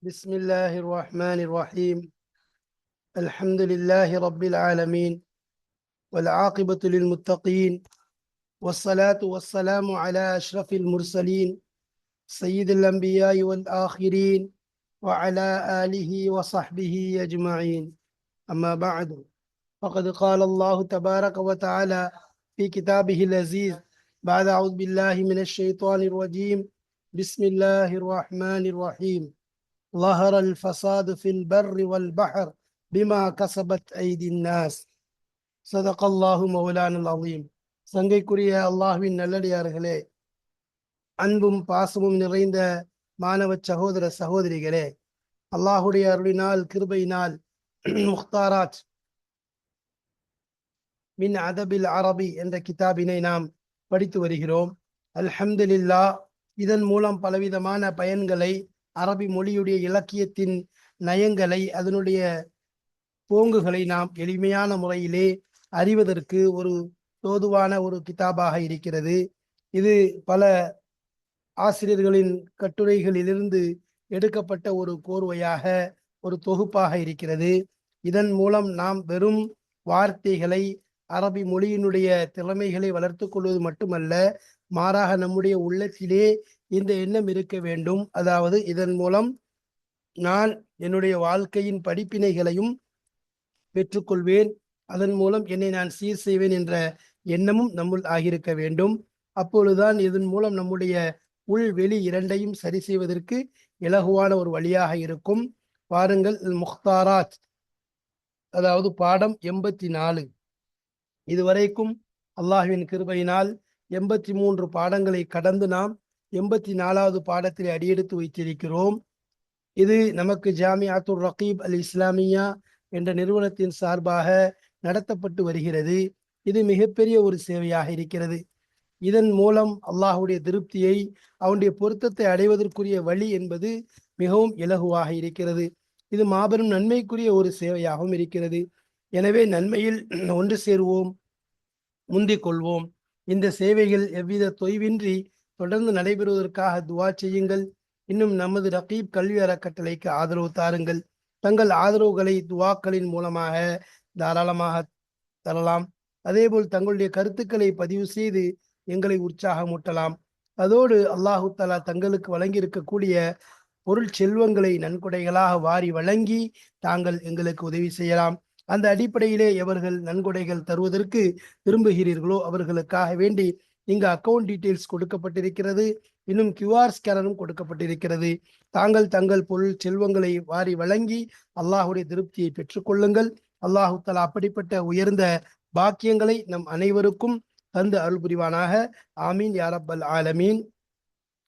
بسم الله الرحمن الرحيم. الحمد لله رب العالمين، والعاقبة للمتقين، والصلاة والسلام على أشرف المرسلين سيد الأنبياء والآخرين وعلى آله وصحبه أجمعين. أما بعد، فقد قال الله تبارك وتعالى في كتابه العزيز بعد أعوذ بالله من الشيطان الرجيم. بسم الله الرحمن الرحيم. ظهر الفساد في البر والبحر بما كسبت أيدي الناس. صدق الله مولانا العظيم. சங்கைக்குரிய அல்லாஹ்வின் நல்லடியார்களே, அன்பும் பாசமும் நிறைந்த மாணவ சகோதர சகோதரிகளே, அல்லாஹுடைய அருளினால் கிருபையினால் முக்தாராத் மின் அதபில் அரபி என்ற கிதாபினை நாம் படித்து வருகிறோம். அல்ஹம்துலில்லாஹ். இதன் மூலம் பலவிதமான பயன்களை, அரபி மொழியுடைய இலக்கியத்தின் நயங்களை, அதனுடைய போங்குகளை நாம் எளிமையான முறையிலே அறிவதற்கு ஒரு தோதுவான ஒரு கிதாபாக இருக்கிறது. இது பல ஆசிரியர்களின் கட்டுரைகளிலிருந்து எடுக்கப்பட்ட ஒரு கோர்வையாக, ஒரு தொகுப்பாக இருக்கிறது. இதன் மூலம் நாம் வெறும் வார்த்தைகளை, அரபி மொழியினுடைய திறமைகளை வளர்த்து கொள்வது மட்டுமல்ல, மாறாக நம்முடைய உள்ளத்திலே இந்த எண்ணம் இருக்க வேண்டும். அதாவது இதன் மூலம் நான் என்னுடைய வாழ்க்கையின் படிப்பினைகளையும் பெற்றுக்கொள்வேன், அதன் மூலம் என்னை நான் சீர் செய்வேன் என்ற எண்ணமும் நம்முள் ஆகியிருக்க வேண்டும். அப்பொழுதுதான் இதன் மூலம் நம்முடைய உள் வெளி இரண்டையும் சரி செய்வதற்கு இலகுவான ஒரு வழியாக இருக்கும். பாருங்கள், முக்தாராத், அதாவது பாடம் 84. இதுவரைக்கும் அல்லாஹ்வின் கிருபையினால் 83 பாடங்களை கடந்து நாம் 84வது பாடத்தில் அடியெடுத்து வைத்திருக்கிறோம். இது நமக்கு ஜாமியாத்துர் ரகீப் அல் இஸ்லாமியா என்ற நிறுவனத்தின் சார்பாக நடத்தப்பட்டு வருகிறது. இது மிகப்பெரிய ஒரு சேவையாக இருக்கிறது. இதன் மூலம் அல்லாஹுடைய திருப்தியை, அவனுடைய பொருத்தத்தை அடைவதற்குரிய வழி என்பது மிகவும் இலகுவாக இருக்கிறது. இது மாபெரும் நன்மைக்குரிய ஒரு சேவையாகவும் இருக்கிறது. எனவே நன்மையில் ஒன்று சேருவோம், முந்திக் கொள்வோம். இந்த சேவைகள் எவ்வித தொய்வின்றி தொடர்ந்து நடைபெறுவதற்காக துவா செய்யுங்கள். இன்னும் நமது ரகீப் கல்வி அறக்கட்டளைக்கு ஆதரவு தாருங்கள். தங்கள் ஆதரவுகளை துவாக்களின் மூலமாக தாராளமாக தரலாம். அதேபோல் தங்களுடைய கருத்துக்களை பதிவு செய்து எங்களை உற்சாகமூட்டலாம். அதோடு அல்லாஹு தஆலா தங்களுக்கு வழங்கி இருக்கக்கூடிய பொருள் செல்வங்களை நன்கொடைகளாக வாரி வழங்கி தாங்கள் எங்களுக்கு உதவி செய்யலாம். அந்த அடிப்படையிலே எவர்கள் நன்கொடைகள் தருவதற்கு விரும்புகிறீர்களோ அவர்களுக்காக வேண்டி இங்கு அக்கவுண்ட் டீட்டெயில்ஸ் கொடுக்கப்பட்டிருக்கிறது. இன்னும் கியூஆர் ஸ்கேனரும் கொடுக்கப்பட்டிருக்கிறது. தாங்கள் தங்கள் பொருள் செல்வங்களை வாரி வழங்கி அல்லாஹுடைய திருப்தியை பெற்றுக்கொள்ளுங்கள். அல்லாஹு தஆலா அப்படிப்பட்ட உயர்ந்த பாக்கியங்களை நம் அனைவருக்கும் தந்து அருள் புரிவானாக. ஆமீன் யா ரப்பல் ஆலமீன்.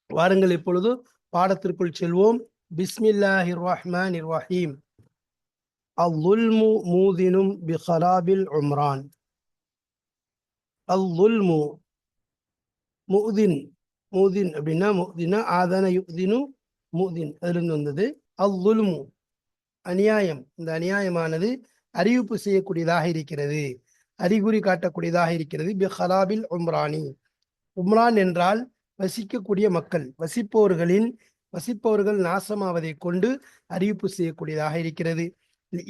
வாருங்கள், இப்பொழுது பாடத்திற்குள் செல்வோம். பிஸ்மில்லாஹிர் ரஹ்மானிர் ரஹீம். அல்-லுல்மு மூதினும் பிகராபில் உம்ரான். அல்-லுல்மு, முதின், மூதின் அப்படின்னா முதினா ஆதன யுதினு மூதின், அதிலிருந்து வந்தது. அல்-லுல்மு, அநியாயம். இந்த அநியாயமானது அறிவிப்பு செய்யக்கூடியதாக இருக்கிறது, அறிகுறி காட்டக்கூடியதாக இருக்கிறது. பிகராபில் உம்ரானி. உம்ரான் என்றால் வசிக்கக்கூடிய மக்கள், வசிப்பவர்கள் நாசமாவதை கொண்டு அறிவிப்பு செய்யக்கூடியதாக இருக்கிறது.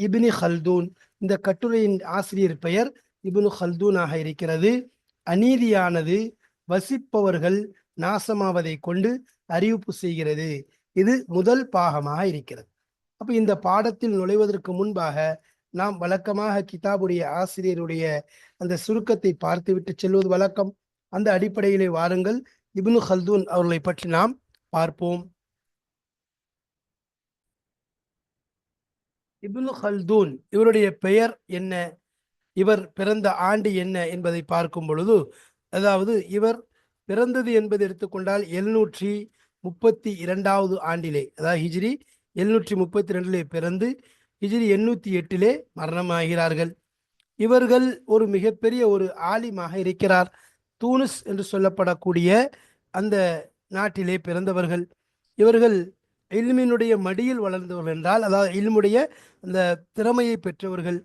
இப்னு ஹல்தூன், இந்த கட்டுரையின் ஆசிரியர் பெயர் இப்னு ஹல்தூனாக இருக்கிறது. அநீதியானது வசிப்பவர்கள் நாசமாவதை கொண்டு அறிவிப்பு செய்கிறது. இது முதல் பாகமாக இருக்கிறது. அப்ப இந்த பாடத்தில் நுழைவதற்கு முன்பாக நாம் வழக்கமாக கிதாபுடைய ஆசிரியருடைய அந்த சுருக்கத்தை பார்த்துவிட்டு செல்வது வழக்கம். அந்த அடிப்படையிலே வாருங்கள், இப்னு ஹல்தூன் அவர்களை பற்றி நாம் பார்ப்போம். இப்னு ஹல்தூன், இவருடைய பெயர் என்ன, இவர் பிறந்த ஆண்டு என்ன என்பதை பார்க்கும் பொழுது, அதாவது இவர் பிறந்தது என்பது எடுத்துக்கொண்டால் 732வது ஆண்டிலே, அதாவது ஹிஜ்ரி 732 பிறந்து ஹிஜ்ரி 808 மரணமாகிறார்கள். இவர்கள் ஒரு மிகப்பெரிய ஒரு ஆலிமாக இருக்கிறார். தூனிஸ் என்று சொல்லப்படக்கூடிய அந்த நாட்டிலே பிறந்தவர்கள். இவர்கள் இல்மினுடைய மடியில் வளர்ந்தவர்கள் என்றால், அதாவது இல்முடைய அந்த திறமையை பெற்றவர்கள்.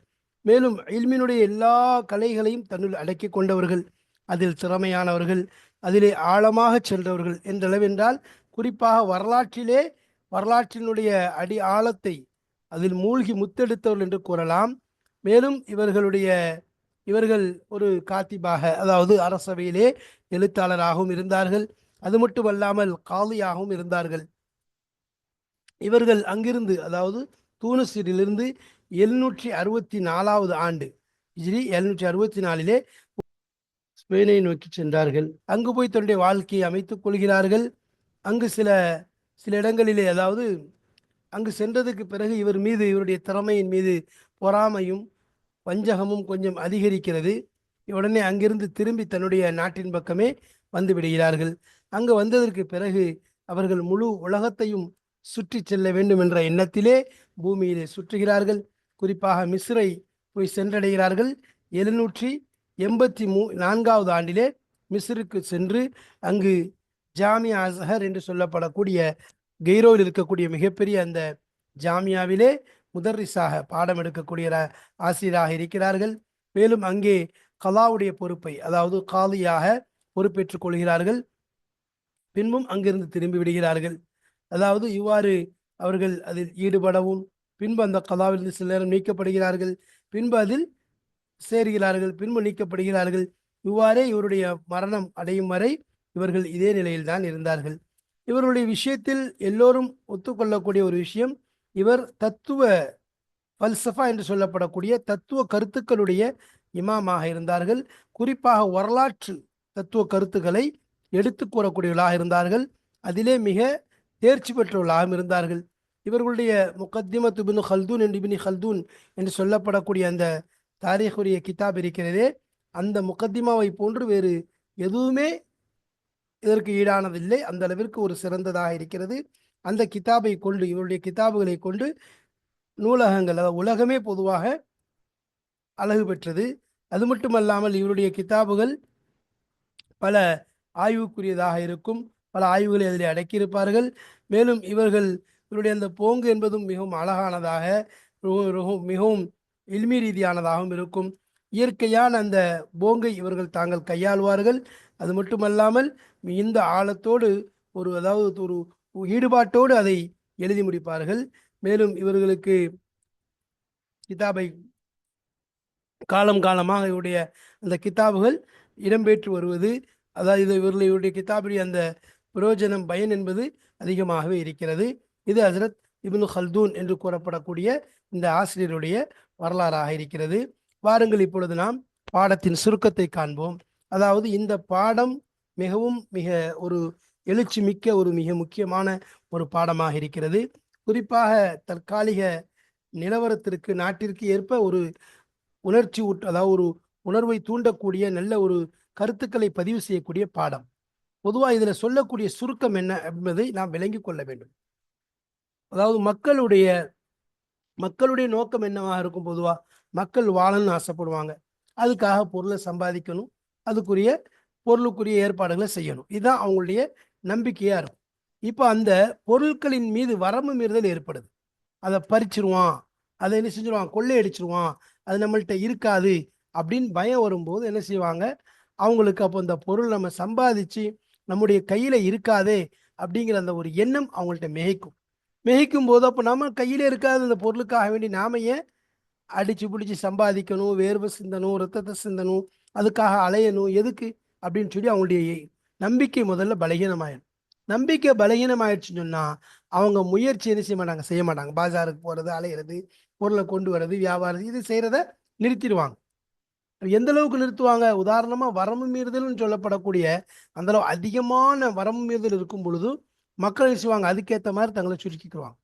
மேலும் இல்மினுடைய எல்லா கலைகளையும் தன்னுள் அடக்கி கொண்டவர்கள், அதில் திறமையானவர்கள், அதிலே ஆழமாக சென்றவர்கள் என்றளவென்றால், குறிப்பாக வரலாற்றிலே வரலாற்றினுடைய அடி ஆழத்தை அதில் மூழ்கி முத்தெடுத்தவர்கள் என்று கூறலாம். மேலும் இவர்கள் ஒரு காத்திபாக, அதாவது அரசவையிலே எழுத்தாளராகவும் இருந்தார்கள். அது மட்டுமல்லாமல் காலியாகவும் இருந்தார்கள். இவர்கள் அங்கிருந்து, அதாவது தூனுசிலிருந்து 764வது ஆண்டு ஹிஜ்ரி 764 ஸ்பெயினை நோக்கி சென்றார்கள். அங்கு போய் தன்னுடைய வாழ்க்கையை அமைத்துக் கொள்கிறார்கள். அங்கு சில சில இடங்களிலே, அதாவது அங்கு சென்றதுக்கு பிறகு இவருடைய திறமையின் மீது பொறாமையும் வஞ்சகமும் கொஞ்சம் அதிகரிக்கிறது. உடனே அங்கிருந்து திரும்பி தன்னுடைய நாட்டின் பக்கமே வந்து விடுகிறார்கள். அங்கு வந்ததற்கு பிறகு அவர்கள் முழு உலகத்தையும் சுற்றி செல்ல வேண்டும் என்ற எண்ணத்திலே பூமியிலே சுற்றுகிறார்கள். குறிப்பாக மிஸ்ரை போய் சென்றடைகிறார்கள். 784வது ஆண்டிலே மிஸ்ருக்கு சென்று அங்கு ஜாமியா அஸ்ஹர் என்று சொல்லப்படக்கூடிய கெய்ரோவில் இருக்கக்கூடிய மிகப்பெரிய அந்த ஜாமியாவிலே முதர்ரிசாக பாடம் எடுக்கக்கூடிய ஆசிரியராக இருக்கிறார்கள். மேலும் அங்கே கலாவுடைய பொறுப்பை, அதாவது காலியாக பொறுப்பேற்றுக் கொள்கிறார்கள். பின்பும் அங்கிருந்து திரும்பி விடுகிறார்கள். அதாவது இவ்வாறு அவர்கள் அதில் ஈடுபடவும், பின்பு அந்த கலாவிலிருந்து சில நேரம் நீக்கப்படுகிறார்கள், பின்பு அதில் சேர்கிறார்கள், பின்பு நீக்கப்படுகிறார்கள். இவ்வாறே இவருடைய மரணம் அடையும் வரை இவர்கள் இதே நிலையில்தான் இருந்தார்கள். இவருடைய விஷயத்தில் எல்லோரும் ஒத்துக்கொள்ளக்கூடிய ஒரு விஷயம், இவர் தத்துவ பல்சஃபா என்று சொல்லப்படக்கூடிய தத்துவ கருத்துக்களுடைய இமாமாக இருந்தார்கள். குறிப்பாக வரலாற்று தத்துவ கருத்துக்களை எடுத்து கூறக்கூடியவர்களாக இருந்தார்கள். அதிலே மிக தேர்ச்சி பெற்றவர்களாகவும் இருந்தார்கள். இவர்களுடைய முகத்திமத் இப்னு ஹல்தூன் என்று சொல்லப்படக்கூடிய அந்த தாரீகுரிய கிதாப் இருக்கிறதே, அந்த முகத்திமாவை போன்று வேறு எதுவுமே இதற்கு ஈடானதில்லை. அந்த அளவிற்கு ஒரு சிறந்ததாக இருக்கிறது. அந்த கிதாபை கொண்டு, இவருடைய கிதாபுகளை கொண்டு நூலகங்கள், அதாவது உலகமே பொதுவாக அழகு பெற்றது. அது மட்டுமல்லாமல் இவருடைய கிதாபுகள் பல ஆய்வுக்குரியதாக இருக்கும். பல ஆய்வுகளை அதில் அடக்கியிருப்பார்கள். மேலும் இவருடைய அந்த போங்கு என்பதும் மிகவும் அழகானதாக, மிகவும் இல்மி ரீதியானதாகவும் இருக்கும். இயற்கையான அந்த போங்கை இவர்கள் தாங்கள் கையாளுவார்கள். அது மட்டுமல்லாமல் இந்த ஆழத்தோடு அதாவது ஒரு ஈடுபாட்டோடு அதை எழுதி முடிப்பார்கள். மேலும் இவர்களுக்கு கிதாபை காலம் காலமாக இவருடைய அந்த கிதாபுகள் இடம்பெற்று வருவது, அதாவது இவருடைய கிதாபுடைய அந்த பிரயோஜனம், பயன் என்பது அதிகமாகவே இருக்கிறது. இது ஹசரத் இப்னு ஹல்தூன் என்று கூறப்படக்கூடிய இந்த ஆசிரியருடைய வரலாறாக இருக்கிறது. வாருங்கள், இப்பொழுது நாம் பாடத்தின் சுருக்கத்தை காண்போம். அதாவது இந்த பாடம் மிக ஒரு எழுச்சி மிக்க ஒரு மிக முக்கியமான ஒரு பாடமாக இருக்கிறது. குறிப்பாக தற்காலிக நிலவரத்திற்கு, நாட்டிற்கு ஏற்ப ஒரு உணர்ச்சி அதாவது ஒரு உணர்வை தூண்டக்கூடிய நல்ல ஒரு கருத்துக்களை பதிவு செய்யக்கூடிய பாடம். பொதுவாக இதில் சொல்லக்கூடிய சுருக்கம் என்ன என்பதை நாம் விளங்கி கொள்ள வேண்டும். அதாவது மக்களுடைய நோக்கம் என்னவாக இருக்கும்? பொதுவா மக்கள் வாழணும்னு ஆசைப்படுவாங்க. அதுக்காக பொருளை சம்பாதிக்கணும், அதுக்குரிய பொருளுக்குரிய ஏற்பாடுகளை செய்யணும். இதுதான் அவங்களுடைய நம்பிக்கையா இருக்கும். இப்போ அந்த பொருட்களின் மீது வரம்பு மீறுதல் ஏற்படுது. அதை பறிச்சிருவான், அதை என்ன செஞ்சிருவான், கொள்ளையடிச்சிருவான், அது நம்மள்கிட்ட இருக்காது அப்படின்னு பயம் வரும்போது என்ன செய்வாங்க, அவங்களுக்கு அப்போ இந்த பொருள் நம்ம சம்பாதிச்சு நம்முடைய கையில இருக்காதே அப்படிங்கிற அந்த ஒரு எண்ணம் அவங்கள்ட்ட மிகைக்கும் போது, அப்போ நம்ம கையில இருக்காது அந்த பொருளுக்காக வேண்டி நாம ஏன் அடிச்சு பிடிச்சி சம்பாதிக்கணும், வேர்வை சிந்தணும், ரத்தத்தை சிந்தணும், அதுக்காக அலையணும், எதுக்கு அப்படின்னு சொல்லி அவங்களுடைய நம்பிக்கை முதல்ல பலகீனமாயிடும். நம்பிக்கை பலகீனமாயிடுச்சுன்னு சொன்னா அவங்க முயற்சி என்ன செய்ய மாட்டாங்க. பாஜாருக்கு போறது, அலையிறது, பொருளை கொண்டு வர்றது, வியாபாரம் இது செய்யறத நிறுத்திடுவாங்க. எந்த அளவுக்கு நிறுத்துவாங்க? உதாரணமா வரம்பு மீறுதல்னு சொல்லப்படக்கூடிய அந்த அளவு அதிகமான வரம்பு மீறுதல் இருக்கும் பொழுது மக்கள் என்ன செய்வாங்க, அதுக்கேற்ற மாதிரி தங்களை சுருக்கிக்குவாங்க.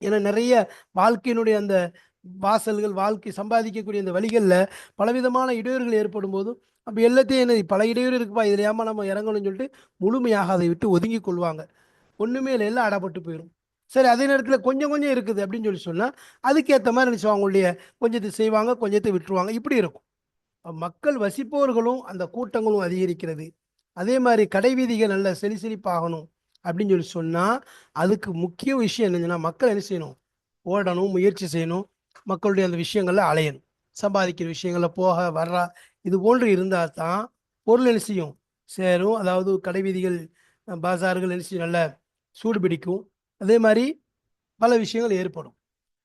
ஏன்னா நிறைய வாழ்க்கையினுடைய அந்த வாசல்கள், வாழ்க்கை சம்பாதிக்கக்கூடிய அந்த வழிகளில் பலவிதமான இடையூறுகள் ஏற்படும் போது, அப்போ எல்லாத்தையும் என்ன, பல இடையூறு இருக்குப்பா, இதில் ஏமா நம்ம இறங்கணும்னு சொல்லிட்டு முழுமையாக அதை விட்டு ஒதுங்கி கொள்வாங்க. ஒன்றுமே இல்லை, எல்லாம் அடப்பட்டு போயிடும். சரி, அதே நேரத்தில் கொஞ்சம் கொஞ்சம் இருக்குது அப்படின்னு சொல்லி சொன்னால் அதுக்கேற்ற மாதிரி நினச்சிவாங்க, அவங்களுடைய கொஞ்சத்தை செய்வாங்க, கொஞ்சத்தை விட்டுருவாங்க. இப்படி இருக்கும். மக்கள் வசிப்பவர்களும் அந்த கூட்டங்களும் அதிகரிக்கிறது. அதே மாதிரி கடை வீதிகள் நல்ல செழிப்பாகணும் அப்படின்னு சொல்லி சொன்னால் அதுக்கு முக்கிய விஷயம் என்னதுன்னா, மக்கள் என்ன செய்யணும், ஓடணும், முயற்சி செய்யணும், மக்களுடைய அந்த விஷயங்கள்ல அலையணும், சம்பாதிக்கிற விஷயங்கள்ல போக வர்றா, இது போன்று இருந்தால் தான் பொருள் என்ன செய்யும், சேரும். அதாவது கடை வீதிகள், பாசார்கள் என்ன செய்யும், நல்ல சூடு பிடிக்கும். அதே மாதிரி பல விஷயங்கள் ஏற்படும்.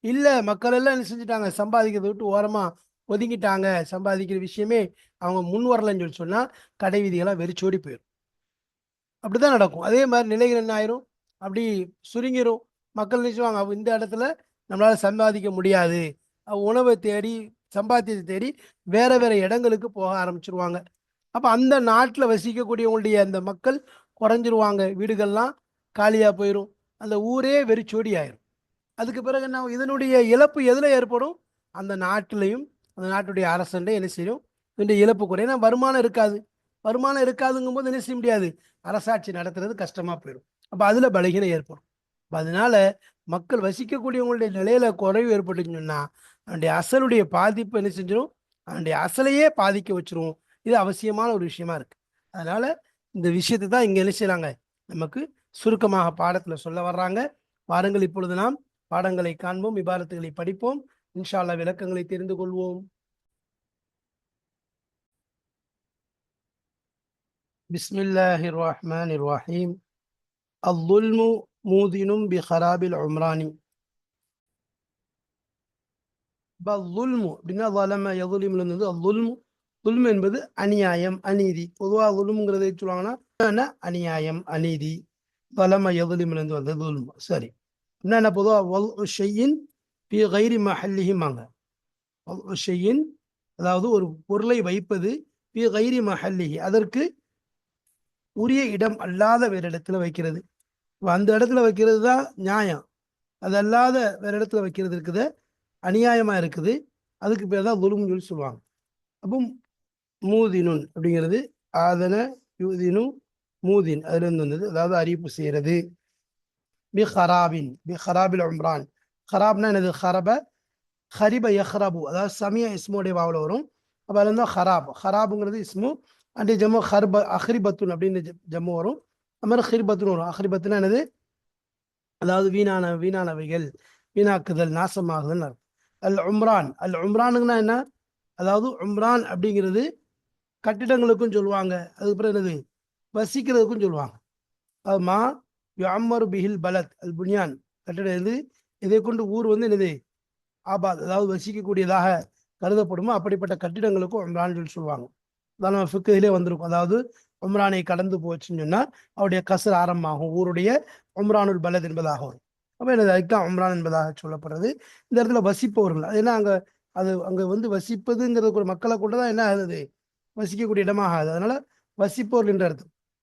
இல்லை மக்கள் எல்லாம் என்ன செஞ்சுட்டாங்க, சம்பாதிக்கிறத விட்டு ஓரமாக ஒதுங்கிட்டாங்க, சம்பாதிக்கிற விஷயமே அவங்க முன் வரலன்னு சொல்லி சொன்னால் கடை வீதிகளாக வெறிச்சோடி போயிடும். அப்படிதான் நடக்கும். அதே மாதிரி நிலைகள் என்ன ஆயிரும், அப்படி சுருங்கிரும். மக்கள் நினைச்சுவாங்க இந்த இடத்துல நம்மளால சம்பாதிக்க முடியாது, உணவை தேடி சம்பாத்தியத்தை தேடி வேற வேற இடங்களுக்கு போக ஆரம்பிச்சிருவாங்க. அப்போ அந்த நாட்டில் வசிக்கக்கூடியவங்களுடைய அந்த மக்கள் குறைஞ்சிருவாங்க, வீடுகள்லாம் காலியாக போயிடும், அந்த ஊரே வெறிச்சோடி ஆயிரும். அதுக்கு பிறகு என்ன, இதனுடைய இழப்பு எதில் ஏற்படும், அந்த நாட்டிலையும் அந்த நாட்டுடைய அரசண்டே என்ன செய்யும், இந்த இழப்பு குறையும். ஏன்னா வருமானம் இருக்காது, வருமானம் இருக்காதுங்கும் போது என்ன செய்ய முடியாது, அரசாட்சி நடத்துறது கஷ்டமா போயிடும். அப்போ அதுல பலகீனம் ஏற்படும். அதனால மக்கள் வசிக்கக்கூடியவங்களுடைய நிலையில குறைவு ஏற்பட்டுன்னு சொன்னா அவனுடைய அசலுடைய பாதிப்பு என்ன செஞ்சிடும், அவனுடைய அசலையே பாதிக்க வச்சிரும். இது அவசியமான ஒரு விஷயமா இருக்கு. அதனால இந்த விஷயத்தை தான் இங்க என்ன செய்யறாங்க, நமக்கு சுருக்கமாக பாடத்துல சொல்ல வர்றாங்க. வாருங்கள் இப்பொழுது நாம் பாடங்களை காண்போம், இபாரத்துகளை படிப்போம், இன்ஷா அல்லாஹ் விளக்கங்களை தெரிந்து கொள்வோம். பிஸ்மில்லாஹிர் ரஹ்மானிர் ரஹீம். அல்லுல்மு மூதினும் பிஹராபில் உம்ரானி. துல்மு அப்படின்னா வலம எதுலிம்ல இருந்தது அல்லுல்மு. துல்மு என்பது அநியாயம், அநீதி. பொதுவாக துல்முங்கிறத சொல்லுவாங்கன்னா அநியாயம், அநீதி. வலம எதுலிம்ல இருந்து வந்தது துல்மு. சரி, என்னென்ன பொதுவாக வல் ஷையின் பி கைரி மஹல்லிஹிமாங்க. வல் ஷையின் அதாவது ஒரு பொருளை வைப்பது, பி கைரி மஹல்லிஹி அதற்கு உரிய இடம் அல்லாத வேறு இடத்துல வைக்கிறது. அந்த இடத்துல வைக்கிறது தான் நியாயம், அது அல்லாத வேற இடத்துல வைக்கிறது இருக்குது அநியாயமா இருக்குது, அதுக்கு பேர் தான் துல்முன்னு சொல்லி சொல்லுவாங்க. அப்போ மூதினுன் அப்படிங்கிறது ஆதன யூதினு மூதின் அதுல இருந்து வந்தது, அதாவது அறிவிப்பு செய்யறது. பி ஹராபின், பி ஹராபில் உம்ரான். ஹராப்னா என்னது, ஹரப ஹரிப யஹ்ரபு, அதாவது சமய இஸ்மோடைய வாவில் வரும். அப்போ அதுல இருந்தால் ஹராப், ஹராபுங்கிறது இஸ்மு, அண்ட் ஜம்மு ஹர்ப அஹ்ரிபத்துன் அப்படின்னு ஜம்மு வரும். அது மாதிரி ஹிர்பத்துன்னு வரும். அஹ்ரிபத்துனா என்னது, அதாவது வீணானவைகள், வீணாக்குதல், நாசமாகுதல். அல் உம்ரான், அல் உம்ரானுங்கன்னா என்ன, அதாவது உம்ரான் அப்படிங்கிறது கட்டிடங்களுக்கும் சொல்லுவாங்க, அதுக்கப்புறம் என்னது வசிக்கிறதுக்கும் சொல்லுவாங்க. அது மா யுஅம்மரு பிஹில் பலத் அல் புனியான், கட்டிடம் எது இதை கொண்டு ஊர் வந்து என்னது ஆபாத், அதாவது வசிக்கக்கூடியதாக கருதப்படுமோ அப்படிப்பட்ட கட்டிடங்களுக்கும் உம்ரான் சொல்லி சொல்லுவாங்க. அதான் நம்ம ஃபிக்ஹிலே வந்திருக்கும். அதாவது உம்ரானை கடந்து போச்சுன்னு சொன்னா அவருடைய கசர் ஆரம்பமாகும், ஊருடைய உம்ரானுல் பலத் என்பதாக வரும். அப்போ எனது அதுதான் உம்ரான் என்பதாக சொல்லப்படுறது. இந்த இடத்துல வசிப்பவர்கள், அது என்ன அங்கே, அது அங்கே வந்து வசிப்பதுங்கிறது ஒரு மக்களை கொண்டு தான் என்ன ஆகுது, வசிக்கக்கூடிய இடமாக ஆகுது. அதனால வசிப்பவர்கள் என்ற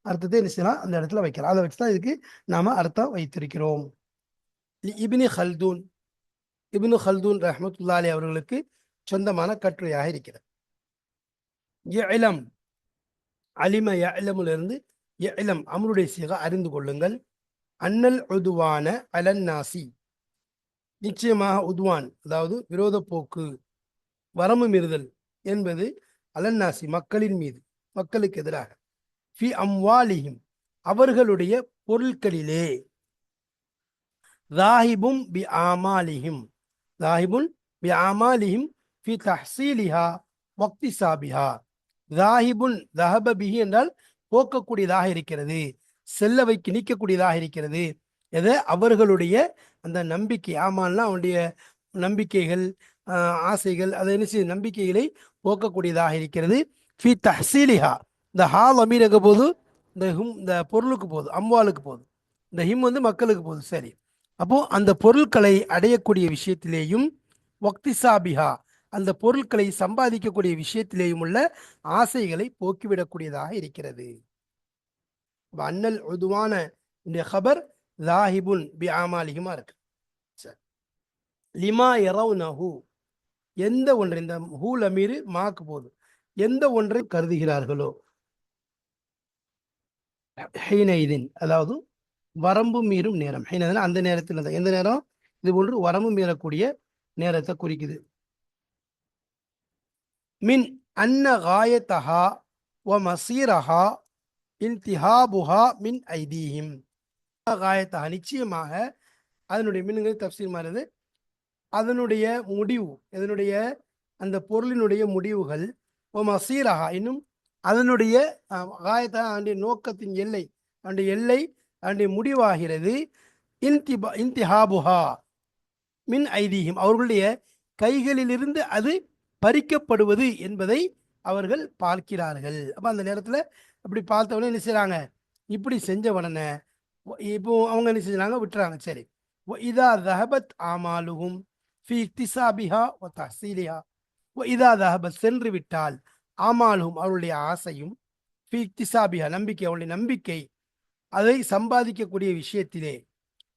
அர்த்தத்தை என்ன செய்யலாம், அந்த இடத்துல வைக்கலாம். அதை வச்சு தான் இதுக்கு நாம அர்த்தம் வைத்திருக்கிறோம். இப்னு ஹல்தூன், இப்னு ஹல்தூன் ரஹ்மத்துல்லாஹி அலைஹி அவர்களுக்கு சொந்தமான கட்டுரையாக இருக்கிறது. இலம், அலிம யலமுல இருந்து இலம் அமருடைய சீகா அறிந்து கொள்ளுங்கள். அன்னல் உதுவான அலன்னாசி, நிச்சயமாக உதுவான் அதாவது விரோத போக்கு, வரம்பு மீறுதல் என்பது அலன்னாசி மக்களின் மீது, மக்களுக்கு எதிராக, ஃபி அம்வாலிஹிம் அவர்களுடைய பொருட்களிலே, தாஹிபும் பி ஆமாலிஹிம், தாஹிபுன் பி ஆமாலிஹிம் ஃபி தஹ்சீலிஹா வக்திசாபிஹா. தாஹிபுன் தஹப பிஹி என்றால் போக்கக்கூடியதாக இருக்கிறது, செல்ல வைக்க நீக்கக்கூடியதாக இருக்கிறது. எதை, அவர்களுடைய அந்த நம்பிக்கை, ஆமான்னா அவனுடைய நம்பிக்கைகள், ஆசைகள், அதை என்ன நம்பிக்கைகளை போக்கக்கூடியதாக இருக்கிறது. ஃபி தஹ்சீலிஹா, இந்த ஹால் அமீர் எங்க போது, இந்த ஹும் இந்த பொருளுக்கு போகுது, அம்வாலுக்கு போகுது, இந்த ஹிம் வந்து மக்களுக்கு போகுது. சரி, அப்போ அந்த பொருட்களை அடையக்கூடிய விஷயத்திலேயும், வக்திசாபிஹா அந்த பொருட்களை சம்பாதிக்கக்கூடிய விஷயத்திலேயும் உள்ள ஆசைகளை போக்கிவிடக்கூடியதாக இருக்கிறது. அன்னல் உதுவான இந்த ஹபர் லாஹிபுன் பி ஆமாலிஹிமா இருக்கு. லிமா யரவுனஹு, எந்த ஒன்றை, இந்த ஹூல் அமீர் மாக்கு போது, எந்த ஒன்றை கருதுகிறார்களோ, ஹீனைதின் அதாவது வரம்பு மீறும் நேரம், ஹீனைதின் அந்த நேரத்தில், எந்த நேரம், இது போன்று வரம்பு மீறக்கூடிய நேரத்தை குறிக்குது. மின் அன்ன காயத்தஹா வ மசீரஹா இன்திஹாபுஹா மின் ஐதீஹிம். காயத்தஹா நிச்சயமாக, அதனுடைய மின்னுங்கிறது தஃப்சீர் மாறுது, அதனுடைய முடிவு, இதனுடைய அந்த பொருளினுடைய முடிவுகள், ஓ மசீரஹா இன்னும் அதனுடைய காயத்தஹா அதனுடைய நோக்கத்தின் எல்லை, அதனுடைய எல்லை, அதனுடைய முடிவாகிறது, இன்திஹாபுஹா மின் ஐதீஹிம், அவர்களுடைய கைகளிலிருந்து அது பறிக்கப்படுவது என்பதை அவர்கள் பார்க்கிறார்கள். அப்ப அந்த நேரத்தில் அப்படி பார்த்தவொடனே என்ன செய்றாங்க, இப்படி செஞ்ச உடனே இப்போ அவங்க என்ன செஞ்சாங்க, விட்டுறாங்க. சரி, இதா தஹபத் ஆமாலுஹும் ஃபி இக்திசாபிஹா வ தஹ்சீலிஹா, இதா தஹபத் சென்று விட்டால், ஆமாலுஹும் அவருடைய ஆசையும், ஃபி இக்திசாபிஹா நம்பிக்கை அவருடைய நம்பிக்கை, அதை சம்பாதிக்கக்கூடிய விஷயத்திலே,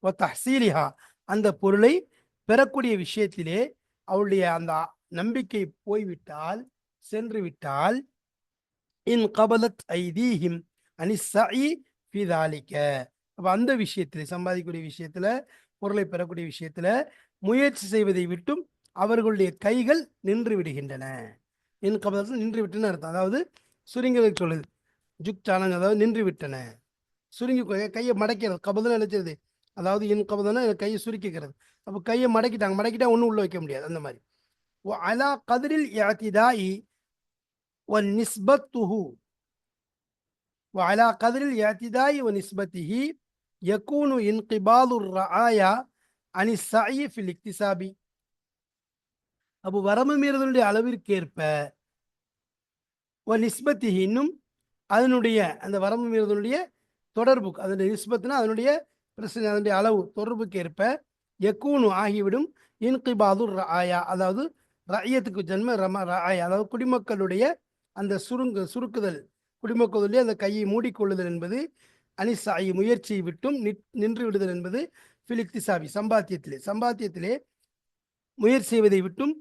வ தஹ்சீலிஹா அந்த பொருளை பெறக்கூடிய விஷயத்திலே அவளுடைய அந்த நம்பிக்கை போய்விட்டால், சென்று விட்டால், இன் கபலத் ஐதீஹிம் அனிஸ்ஸஇ ஃபி தாலிக, அப்ப அந்த விஷயத்திலே சம்பாதிக்கக்கூடிய விஷயத்துல, பொருளை பெறக்கூடிய விஷயத்துல முயற்சி செய்வதை விட்டும் அவர்களுடைய கைகள் நின்று விடுகின்றன. இன் கபலத்தில் நின்று விட்டுன்னு அர்த்தம். அதாவது சுருங்குவதற்கு சொல்லுது, ஜுக்டானங்க, அதாவது நின்று விட்டன, சுருங்கி கையை மடக்கிறது. கபதுன்னு நினைச்சது, அதாவது இன் கபதுன்னா கையை சுருக்கிக்கிறது. அப்போ கையை மடக்கிட்டாங்க, மடக்கிட்டா ஒன்றும் உள்ள வைக்க முடியாது. அந்த மாதிரி அலா கதிரில் இஅ்திதாஇ வநிஸ்பத்துஹு وعلى قدر الاعتداء ونسبته يكون انقباض الرعايا عن السعي في الاكتساب. அப்போ வரம்பு மீறுதலுடைய அளவிற்கேற்ப நிஸ்பத்திஹி இன்னும் அதனுடைய அந்த வரம்பு மீறுதலுடைய தொடர்பு, அதனுடைய நிஸ்பத்துனா அதனுடைய பிரச்சனை, அதனுடைய அளவு தொடர்புக்கு ஏற்ப யக்கூனு ஆகிவிடும் இன்கிபாது ரஆயா, அதாவது ரஐயத்துக்கு ஜன்ம ரஆயா, அதாவது குடிமக்களுடைய அந்த சுருக்குதல், குடிமக்களுடைய அந்த கையை மூடிக்கொள்ளுதல் என்பது அனிசாயி முயற்சியை விட்டும் நின்று விடுதல் என்பது ஃபிலிக்திசாபி சம்பாத்தியத்திலே முயற்சி செய்வதை விட்டும்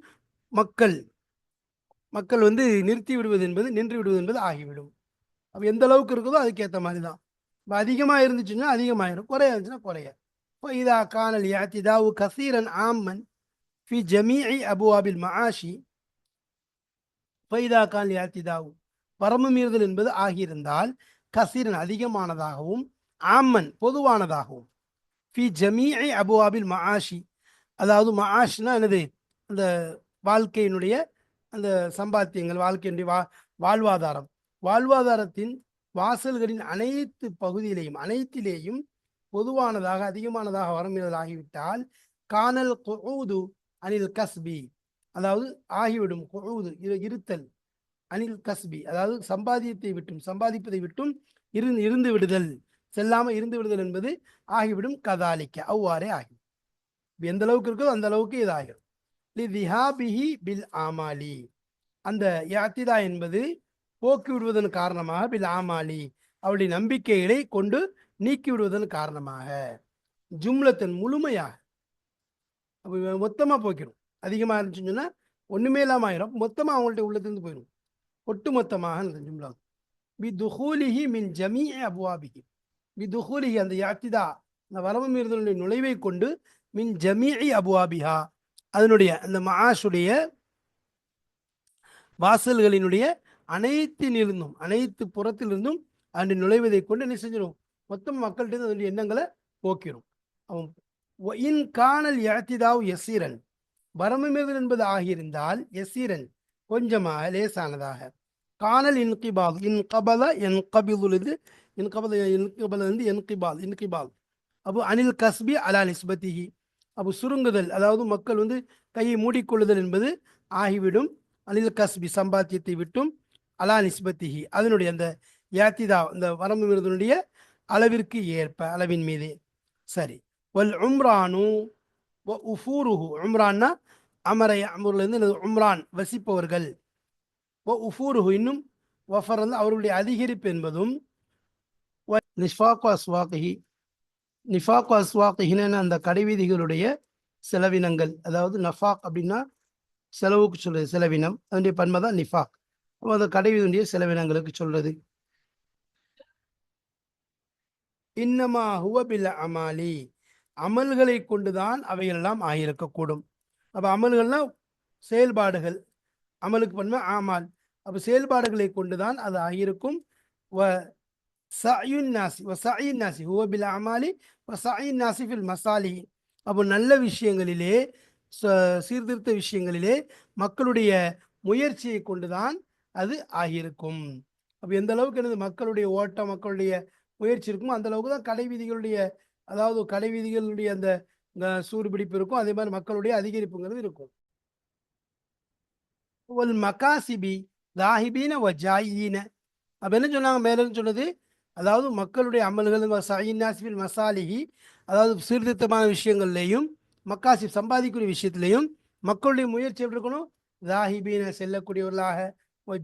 மக்கள் வந்து நிறுத்தி விடுவது என்பது, நின்று விடுவது என்பது ஆகிவிடும். அப்போ எந்த அளவுக்கு இருக்குதோ அதுக்கேற்ற மாதிரி தான். இப்போ அதிகமாக இருந்துச்சுன்னா அதிகமாயிரும், குறையா இருந்துச்சுன்னா குறைய. இப்போ இதா கானல் இஅ்திதாஉ கஸீரன் ஆம்மன் ஃபி ஜமீஇ அபுவாபில் மஆஷி, ஃபைதா கானல் இஅ்திதாஉ வரம்பு மீறுதல் என்பது ஆகியிருந்தால், கசீரன் அதிகமானதாகவும், ஆம்மன் பொதுவானதாகவும், ஃபி ஜமீஇ அபுவாபில் மஆஷி, அதாவது மஆஷ்னா என்னது, அந்த வாழ்க்கையினுடைய அந்த சம்பாத்தியங்கள், வாழ்க்கையினுடைய வாழ்வாதாரத்தின் வாசல்களின் அனைத்து பகுதியிலேயும் அனைத்திலேயும் பொதுவானதாக அதிகமானதாக வரம்புகள் ஆகிவிட்டால், கானல் குஊது அனில் கஸ்பி, அதாவது ஆகிவிடும், குஊது இருத்தல், அனில் கஸ்பி அதாவது சம்பாதிப்பதை விட்டும் இருந்து விடுதல், செல்லாமல் இருந்து விடுதல் என்பது ஆகிவிடும். கதாலிக்க அவ்வாறே ஆகிவிடும். எந்த அளவுக்கு இருக்கோ அந்த அளவுக்கு இது ஆகிடும். லிதிஹாபிஹி பில் ஆமாலி, அந்த யாத்திதா என்பது போக்கி விடுவதன் காரணமாக, பில் ஆமாலி அவளுடைய நம்பிக்கைகளை கொண்டு நீக்கி விடுவதன் காரணமாக, ஜும்லத்தன் முழுமையாக, மொத்தமா போக்கிடும். அதிகமாக இருந்துச்சுன்னு சொன்னா ஒண்ணுமே இல்லாம ஆயிரும், மொத்தமா அவங்கள்ட்ட உள்ளத்திலிருந்து போயிடும், ஒட்டு மொத்தமாக ஜும்லா. பிதுஹூலிஹி மின் ஜமீஇ அப்வாபிஹி, பிதுஹூலிஹி அந்த யாத்திதா அந்த வரம்பு மீறுதலுடைய நுழைவை கொண்டு, மின் ஜமீஇ அப்வாபிஹா அதனுடைய அந்த மஆஷுடைய வாசல்களினுடைய அனைத்திலிருந்தும், அனைத்து புறத்திலிருந்தும் அன்று நுழைவதை கொண்டு என்ன செஞ்சிடும், மொத்தம் மக்கள்கிட்ட அதனுடைய எண்ணங்களை போக்கிடும். அவன் காணல் இஅ்திதாஉ யசீரன், வரம்பு மீறுதல் என்பது ஆகியிருந்தால், யசீரன் கொஞ்சமாக லேசானதாக, காணல் இன்கிபால், இன்கபல என்கபிதுலிருந்து இன்கிபால், அப்போ அனில் கஸ்பி அலா நிஸ்பத்திஹி, அப்போ சுருங்குதல், அதாவது மக்கள் வந்து கையை மூடிக்கொள்ளுதல் என்பது ஆகிவிடும், அனில் கஸ்பி சம்பாத்தியத்தை விட்டும், அலா நிஸ்பத்திஹி அதனுடைய அந்த யாத்திதா இந்த வரம்பு மீறுதலுடைய அளவிற்கு ஏற்ப, அளவின் மீது. சரி, வல் உம்ரானு வ உஃபூருஹு, உம்ரான்னா அமரை அமர்லேருந்து உம்ரான் வசிப்பவர்கள், வ உஃபூருஹு இன்னும் வஃபர் வந்து அவர்களுடைய அதிகரிப்பு என்பதும், நிஃபாக்கு அஸ்வாகிஹி, நிஃபாக்கு அஸ்வாகிஹின்னு அந்த கடைவீதிகளுடைய செலவினங்கள், அதாவது நஃபாக் அப்படின்னா செலவுக்கு சொல்றது, செலவினம், அதனுடைய பன்மை தான் நிஃபாக். அப்போ அந்த கடைவீதியுடைய செலவினங்களுக்கு சொல்றது. இன்னமா ஹுவ பில் அமாலி, அமல்களை கொண்டுதான் அவைகள் எல்லாம் ஆகியிருக்கக்கூடும். அப்போ அமல்கள்னா செயல்பாடுகள், அமலுக்கு பன்மை ஆமால், அப்போ செயல்பாடுகளை கொண்டுதான் அது ஆகியிருக்கும். வ சஅயுன் நாசி வ சஅயின் நாசி ஹுவ பில் அமாலி வ சஅயின் நாசி ஃபில் மசாலிஹி, அப்போ நல்ல விஷயங்களிலே, சீர்திருத்த விஷயங்களிலே மக்களுடைய முயற்சியை கொண்டுதான் அது ஆகியிருக்கும். அப்போ எந்த அளவுக்கு எனது மக்களுடைய ஓட்டம், மக்களுடைய முயற்சி இருக்குமோ அந்த அளவுக்கு தான் கடை வீதிகளுடைய அதாவது கடை வீதிகளுடைய அந்த சூடுபிடிப்பு இருக்கும், அதே மாதிரி மக்களுடைய அதிகரிப்புங்கிறது இருக்கும். ஒல் மகாசிபி லாஹிபீன வ ஜாயின. அப்போ என்ன சொன்னாங்க மேலும் சொன்னது, அதாவது மக்களுடைய அமல்கள் சைனாசிபில் மசாலிஹி, அதாவது சீர்திருத்தமான விஷயங்கள்லையும் மக்காசிப் சம்பாதிக்கூடிய விஷயத்திலையும் மக்களுடைய முயற்சி எப்படி இருக்கணும், லாஹிபீன செல்லக்கூடியவர்களாக,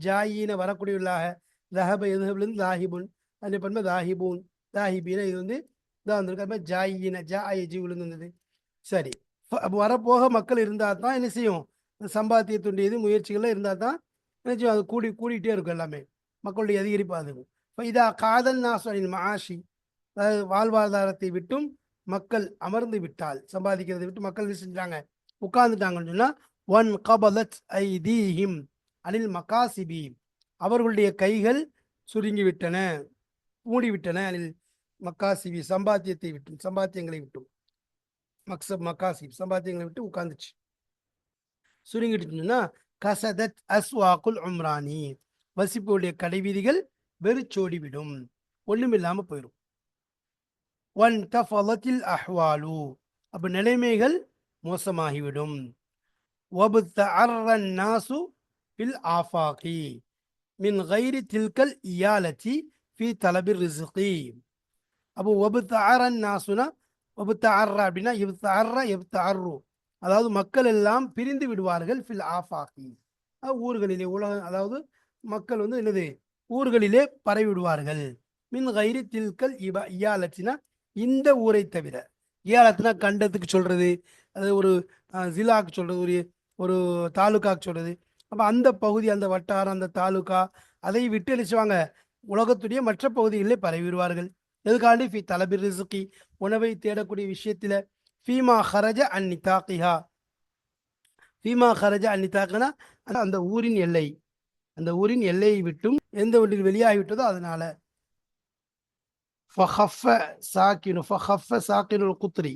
ஜாயின வரக்கூடியவர்களாக, லஹப எதுஹபிலிருந்து லாஹிபுன், அதே பண்ண லாஹிபூன், லாஹிபீன இது வந்து இதாக வந்திருக்கு, ஜாயின ஜா ஐஜி விழுந்தது. சரி, அப்போ வரப்போக மக்கள் இருந்தால் தான் என்ன செய்யும், சம்பாத்தியத்துடைய இது முயற்சிகள்லாம் இருந்தால் தான் என்ன செய்யும், அது கூடிக்கிட்டே இருக்கும் எல்லாமே, மக்களுடைய அதிகரிப்பு அதுவும். இப்போ இதா காதல் நாசனின் மாஷி, அதாவது வாழ்வாதாரத்தை விட்டும் மக்கள் அமர்ந்து விட்டால், சம்பாதிக்கிறதை விட்டு மக்கள் செஞ்சாங்க உட்கார்ந்துட்டாங்கன்னு சொன்னால், ஒன் கபலத் ஐதீஹிம் அனில் மகாசிபி, அவர்களுடைய கைகள் சுருங்கிவிட்டன, மூடிவிட்டன, அனில் மக்காசிபி சம்பாத்தியத்தை விட்டும், சம்பாத்தியங்களை விட்டும், மக்காசிப் சம்பாத்தியங்களை விட்டு உட்கார்ந்துச்சு, சுருங்கிட்டுன்னா கசதத் அஸ்வாக்குல் உம்ரானி, வசிப்புடைய கடைவீதிகள் வெறிச்சோடிவிடும், ஒண்ணுமில்லாம போயிடும். ஒன் தஃபலத்தில் அஹ்வாலு, அப்ப நிலைமைகள் மோசமாகிவிடும். வபுத்தஅர்ரன் நாசு பில் ஆஃபாகி மின் கைரி தில்கல் இயாலத்தி ஃபி தலபிர் ரிஸ்கி. அப்போ வபுத்தஅரன் நாசுனா, வபுத்தஅர்ர அப்படின்னா இப்தஅர்ர இப்தஅர்ரு, அதாவது மக்கள் எல்லாம் பிரிந்து விடுவார்கள், ஃபில் ஆஃபாகி ஊர்களிலே, உலக அதாவது மக்கள் வந்து என்னது ஊர்களிலே பரவி விடுவார்கள். மின் கைரி தில்கல் இயாலத்தினா இந்த ஊரை தவிர, இயாலத்தினா கண்டத்துக்கு சொல்றது, அது ஒரு ஜிலாக்கு சொல்றது, ஒரு ஒரு தாலுக்காக்கு சொல்றது. அப்போ அந்த பகுதி, அந்த வட்டாரம், அந்த தாலுக்கா, அதை விட்டு அழிச்சுவாங்க, உலகத்துடைய மற்ற பகுதிகளிலே பரவி விடுவார்கள். எதுக்காண்டி, ஃபி தலபிர் ரிஸ்கி, உணவை தேடக்கூடிய விஷயத்துல, ஃபீமா ஹரஜ அன் நிதாக்கிஹா, ஃபீமா ஹரஜ அன் நிதாக்கினா அந்த ஊரின் எல்லை, அந்த ஊரின் எல்லையை விட்டும் எந்த ஒன்றில் வெளியாகிவிட்டதோ அதனால. ஃபஹஃப சாக்கினு, ஃபஹஃப சாக்கினுல் குத்ரி,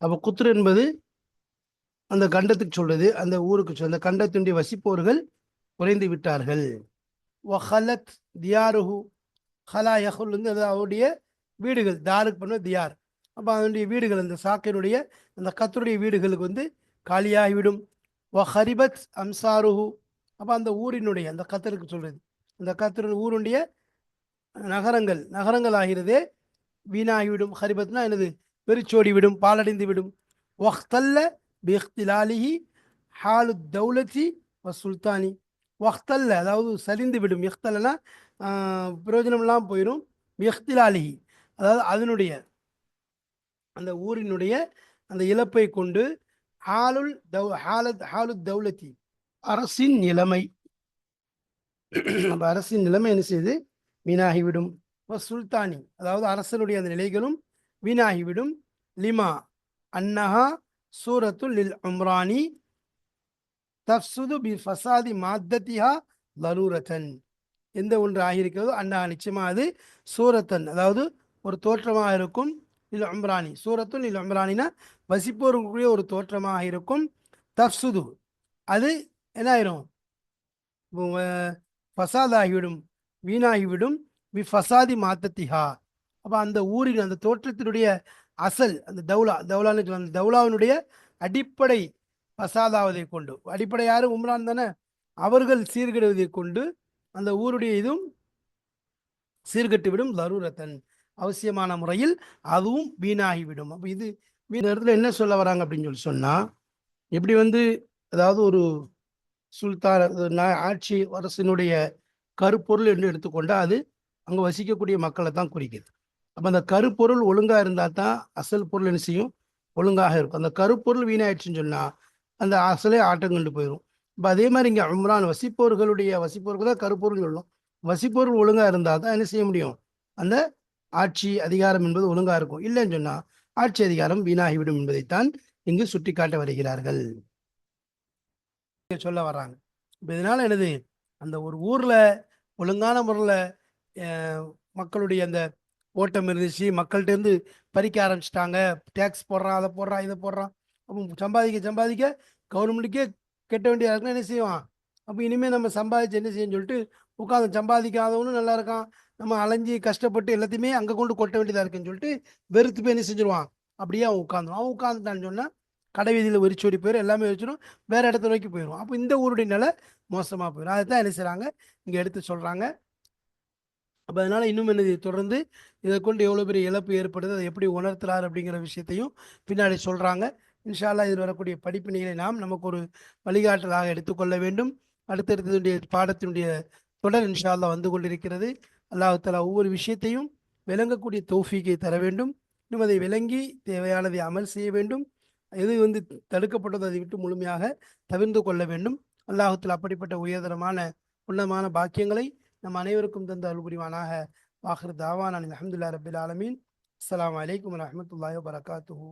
அப்போ குத்ரு என்பது அந்த கண்டத்துக்கு சொல்றது, அந்த ஊருக்கு சொல்றது, அந்த கண்டத்தினுடைய வசிப்போர்கள் குறைந்து விட்டார்கள். வஹலத் தியாருஹு, ஹலா யஹுல் வந்து அது அவருடைய வீடுகள், தாருக்கு பண்ண தியார், அப்போ அதனுடைய வீடுகள், அந்த சாக்கினுடைய அந்த கத்தருடைய வீடுகளுக்கு வந்து காலியாகிவிடும். வஹரிபத் அம்சாருஹு, அப்போ அந்த ஊரினுடைய, அந்த கத்தருக்கு சொல்றது, அந்த கத்தருடைய ஊருடைய நகரங்கள் ஆகிறதே வீணாகிவிடும். ஹரிபத்னா என்னது, வெறிச்சோடி விடும், பாலடைந்து விடும். வஹ்தல்ல பிஹ்திலாலிஹி ஹாலு தௌலத்தி வ சுல்தானி, வஹ்தல்ல அதாவது சரிந்து விடும், இஹ்தலனா பிரயோஜனம் இல்லாமல் போயிடும், பிஹ்திலாலிஹி அதாவது அதனுடைய அந்த ஊரினுடைய அந்த இழப்பை கொண்டு, ஹாலு தௌலத்தி அரசின் நிலைமை, அரசின் நிலைமை என்ன செய்யுது, வீணாகிவிடும். சுல்தானி அதாவது அரசனுடைய அந்த நிலைகளும் வீணாகிவிடும். லிமா அன்னஹா சூரத்துல் லில் உம்ரானி தஃப்சுது பி ஃபசாதி மாத்தத்திஹா லரூரத்தன், எந்த ஒன்று ஆகியிருக்கிறதோ அன்னஹா நிச்சயமாக அது சூரத்தன் அதாவது ஒரு தோற்றமாக இருக்கும், லில் உம்ரானி சூரத்துல் லில் உம்ரானினா வசிப்போருக்குரிய ஒரு தோற்றமாக இருக்கும். தஃப்சுது அது என்ன ஆயிரும், ஃபசாதாகிவிடும், வீணாகிவிடும். பி ஃபசாதி மாத்தத்திஹா, அப்போ அந்த ஊரின் அந்த தோற்றத்தினுடைய அசல், அந்த தௌலான்னு அந்த தௌலாவினுடைய அடிப்படை ஃபசாதாவதை கொண்டு, அடிப்படை யாரும் உம்ரான் தானே, அவர்கள் சீர்கெடுவதை கொண்டு அந்த ஊருடைய இதுவும் சீர்கட்டுவிடும். லரூரத்தன் அவசியமான முறையில் அதுவும் வீணாகிவிடும். அப்போ இது இடத்துல என்ன சொல்ல வராங்க அப்படின்னு சொல்லி சொன்னா, எப்படி வந்து அதாவது ஒரு சுல்தான் ஆட்சி அரசினுடைய கருப்பொருள் என்று எடுத்துக்கொண்டா அது அங்கே வசிக்கக்கூடிய மக்களை தான் குறிக்குது. அப்போ அந்த கருப்பொருள் ஒழுங்காக இருந்தால் தான் அசல் பொருள் என்ன செய்யும், ஒழுங்காக இருக்கும். அந்த கருப்பொருள் வீணாயிடுச்சுன்னு சொன்னால் அந்த அசலே ஆட்டம் கண்டு போயிடும். இப்போ அதே மாதிரி இங்கே உம்ரான் வசிப்போர்கள் தான் கருப்பொருள் சொல்லணும். வசிப்பொருள் ஒழுங்காக இருந்தால் தான் என்ன செய்ய முடியும், அந்த ஆட்சி அதிகாரம் என்பது ஒழுங்காக இருக்கும். இல்லைன்னு சொன்னால் ஆட்சி அதிகாரம் வீணாகிவிடும் என்பதைத்தான் இங்கு சுட்டி காட்ட வருகிறார்கள், சொல்ல வர்றாங்க. இப்போ இதனால என்னது, அந்த ஒரு ஊர்ல ஒழுங்கான முறையில் மக்களுடைய அந்த ஓட்டம் இருந்துச்சு, மக்கள்கிட்ட இருந்து பறிக்க ஆரம்பிச்சிட்டாங்க, டேக்ஸ் போடுறான், அதை போடுறான், இதை போடுறான், அப்போ சம்பாதிக்க கவர்மெண்ட்டுக்கே கெட்ட வேண்டிய இருக்குன்னா என்ன செய்வான், அப்போ இனிமேல் நம்ம சம்பாதிச்சு என்ன செய்யணும்னு சொல்லிட்டு உட்காந்து சம்பாதிக்காதவனும் நல்லா இருக்கான், நம்ம அலைஞ்சி கஷ்டப்பட்டு எல்லாத்தையுமே அங்கே கொண்டு கொட்ட வேண்டியதாக இருக்குன்னு சொல்லிட்டு வெறுத்து போய் என்ன செஞ்சிருவான், அப்படியே அவன் உட்காந்துருவான். அவன் உட்காந்துட்டான்னு சொன்னால் கடை வீதியில் வெறிச்சோடி போயிடும், எல்லாமே வெறிச்சிடும், வேற இடத்த நோக்கி போயிடும். அப்போ இந்த ஊருடைய நிலை மோசமாக போயிடும். அதை தான் என்ன செய்கிறாங்க இங்கே எடுத்து சொல்கிறாங்க. அப்போ அதனால் இன்னும் என்னது தொடர்ந்து இதை கொண்டு எவ்வளோ பெரிய இழப்பு ஏற்படுது, அதை எப்படி உணர்த்துறாரு அப்படிங்கிற விஷயத்தையும் பின்னாடி சொல்கிறாங்க. இன்ஷா அல்லாஹ் இதில் வரக்கூடிய படிப்பினைகளை நாம் நமக்கு ஒரு வழிகாட்டலாக எடுத்துக்கொள்ள வேண்டும். அடுத்தடுத்ததுடைய பாடத்தினுடைய தொடர் இன்ஷா அல்லாஹ் வந்து கொண்டிருக்கிறது. அல்லாஹ் தஆலா ஒவ்வொரு விஷயத்தையும் விளங்கக்கூடிய தௌஃபீக்கை தர வேண்டும். இன்னும் அதை விளங்கி தேவையானதை அமல் செய்ய வேண்டும். எது வந்து தடுக்கப்பட்டதோ அதை விட்டு முழுமையாக தவிர்ந்து கொள்ள வேண்டும். அல்லாஹ் தஆலா அப்படிப்பட்ட உயர்தரமான உன்னதமான பாக்கியங்களை நம் அனைவருக்கும் தந்து அருள் புரிவானாக. வாஹிர் தாவானா அல்ஹம்துலில்லாஹி ரப்பில் ஆலமீன். அஸ்ஸலாமு அலைக்கும் வரஹ்மத்துல்லாஹி வபரகாத்துஹு.